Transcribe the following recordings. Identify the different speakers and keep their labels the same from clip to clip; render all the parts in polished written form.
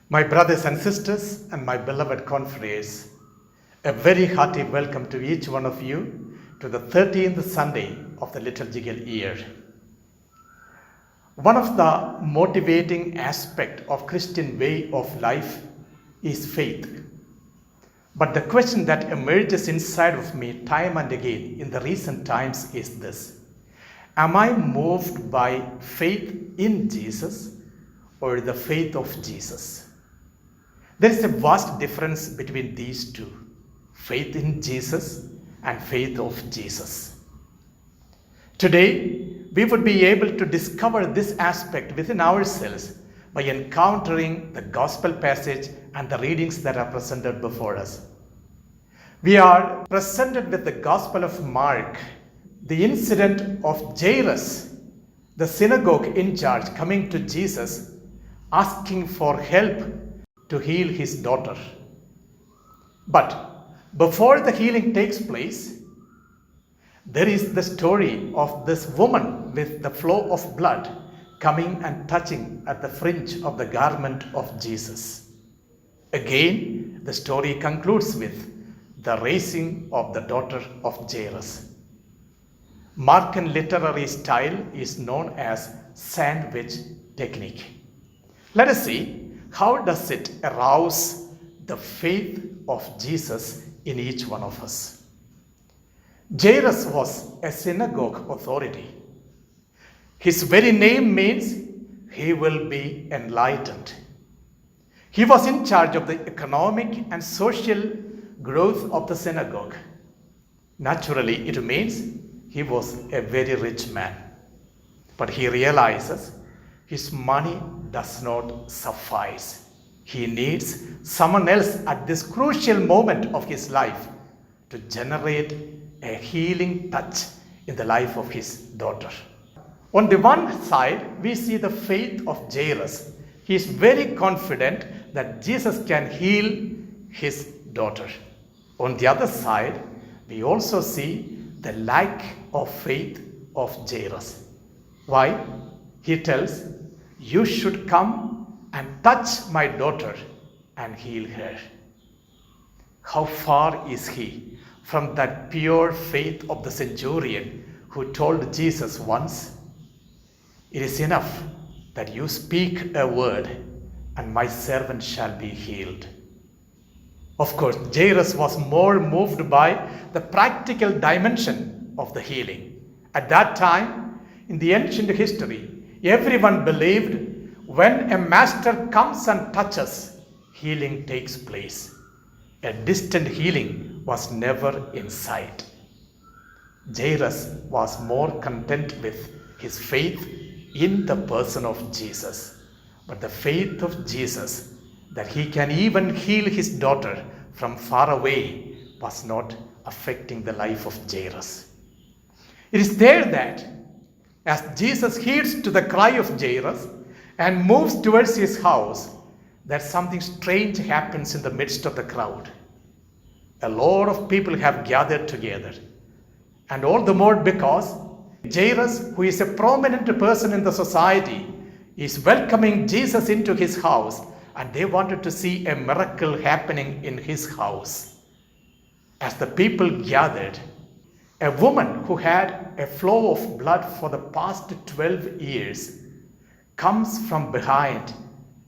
Speaker 1: My brothers and sisters and my beloved confreres, a very hearty welcome to each one of you to the 13th Sunday of the liturgical year. One of the motivating aspects of Christian way of life is faith. But the question that emerges inside of me time and again in the recent times is this: am I moved by faith in Jesus or the faith of Jesus? There is a vast difference between these two, faith in Jesus and faith of Jesus. Today, we would be able to discover this aspect within ourselves by encountering the gospel passage and the readings that are presented before us. We are presented with the Gospel of Mark, the incident of Jairus, the synagogue in charge, coming to Jesus, asking for help to heal his daughter. But before the healing takes place, there is the story of this woman with the flow of blood coming and touching at the fringe of the garment of Jesus. Again, the story concludes with the raising of the daughter of Jairus. Markan literary style is known as sandwich technique. Let us see how does it arouse the faith of Jesus in each one of us. Jairus was a synagogue authority. His very name means he will be enlightened. He was in charge of the economic and social growth of the synagogue. Naturally, it means he was a very rich man. But he realizes his money does not suffice. He needs someone else at this crucial moment of his life to generate a healing touch in the life of his daughter. On the one side, we see the faith of Jairus. He is very confident that Jesus can heal his daughter. On the other side, we also see the lack of faith of Jairus. Why? He tells, "You should come and touch my daughter and heal her." How far is he from that pure faith of the centurion who told Jesus once, "It is enough that you speak a word and my servant shall be healed"? Of course, Jairus was more moved by the practical dimension of the healing. At that time, in the ancient history, everyone believed when a master comes and touches, healing takes place. A distant healing was never in sight. Jairus was more content with his faith in the person of Jesus. But the faith of Jesus that he can even heal his daughter from far away was not affecting the life of Jairus. It is there that as Jesus heeds to the cry of Jairus and moves towards his house, that something strange happens in the midst of the crowd. A lot of people have gathered together, and all the more because Jairus, who is a prominent person in the society, is welcoming Jesus into his house, and they wanted to see a miracle happening in his house. As the people gathered, a woman who had a flow of blood for the past 12 years comes from behind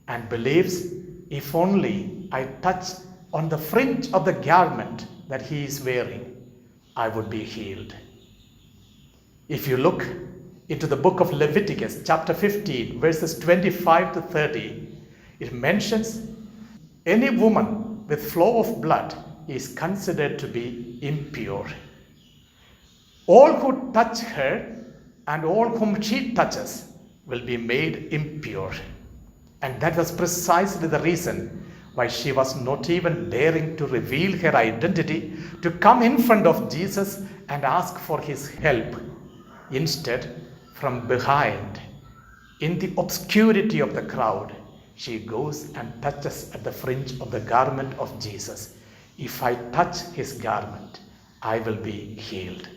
Speaker 1: and believes, "If only I touch on the fringe of the garment that he is wearing, I would be healed." If you look into the book of Leviticus, chapter 15, verses 25 to 30, it mentions any woman with flow of blood is considered to be impure. All who touch her and all whom she touches will be made impure. And that was precisely the reason why she was not even daring to reveal her identity, to come in front of Jesus and ask for his help. Instead, from behind, in the obscurity of the crowd, she goes and touches at the fringe of the garment of Jesus. "If I touch his garment, I will be healed."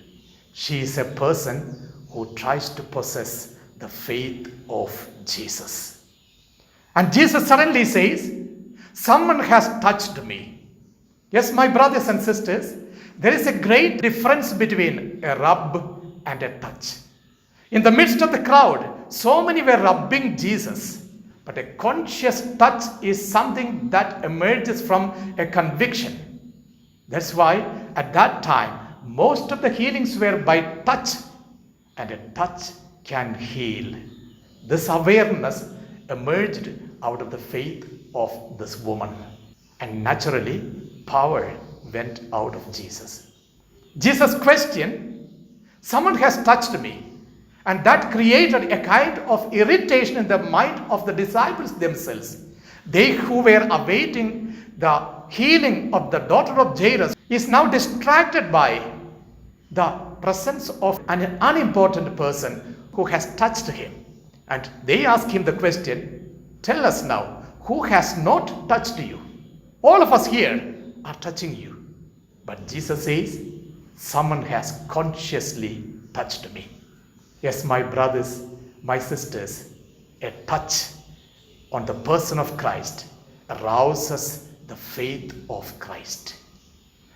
Speaker 1: She is a person who tries to possess the faith of Jesus. And Jesus suddenly says, Someone has touched me. Yes, my brothers and sisters, there is a great difference between a rub and a touch. In the midst of the crowd, so many were rubbing Jesus. But a conscious touch is something that emerges from a conviction. That's why at that time, most of the healings were by touch, and a touch can heal. This awareness emerged out of the faith of this woman, and naturally, power went out of Jesus. Jesus questioned, someone has touched me. And that created a kind of irritation in the mind of the disciples themselves. They who were awaiting the healing of the daughter of Jairus is now distracted by the presence of an unimportant person who has touched him. And they ask him the question, tell us now, who has not touched you? All of us here are touching you. But Jesus says, someone has consciously touched me. Yes, my brothers, my sisters, a touch on the person of Christ arouses the faith of Christ.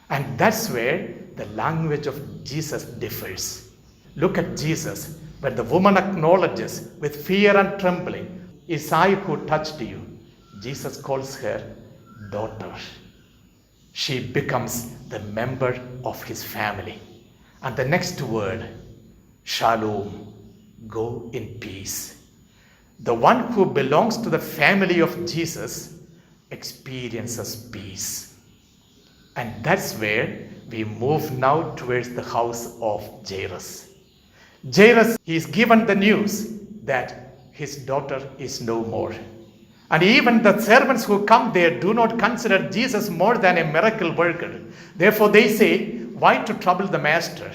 Speaker 1: And that's where the language of Jesus differs. Look at Jesus. When the woman acknowledges with fear and trembling, "It's I who touched you," Jesus calls her daughter. She becomes the member of his family. And the next word, Shalom, go in peace. The one who belongs to the family of Jesus experiences peace. And that's where we move now towards the house of Jairus. Jairus is given the news that his daughter is no more. And even the servants who come there do not consider Jesus more than a miracle worker. Therefore they say, why to trouble the master?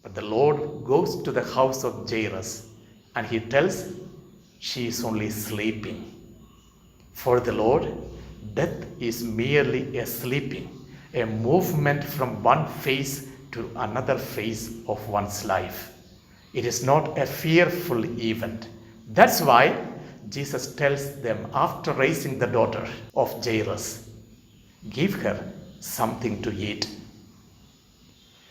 Speaker 1: But the Lord goes to the house of Jairus and he tells, she is only sleeping. For the Lord, death is merely a sleeping, a movement from one phase to another phase of one's life. It is not a fearful event. That's why Jesus tells them after raising the daughter of Jairus, give her something to eat.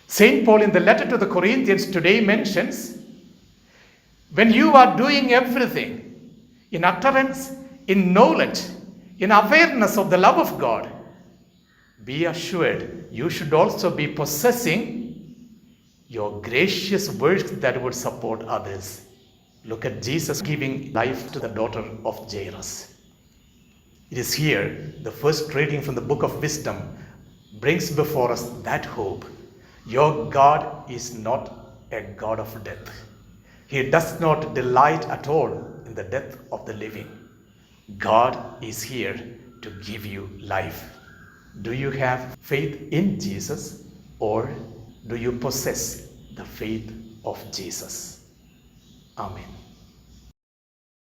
Speaker 1: St. Paul in the letter to the Corinthians today mentions, when you are doing everything in utterance, in knowledge, in awareness of the love of God, be assured you should also be possessing your gracious works that would support others. Look at Jesus giving life to the daughter of Jairus. It is here the first reading from the book of wisdom brings before us that hope. Your God is not a God of death. He does not delight at all in the death of the living. God is here to give you life. Do you have faith in Jesus, or do you possess the faith of Jesus? Amen.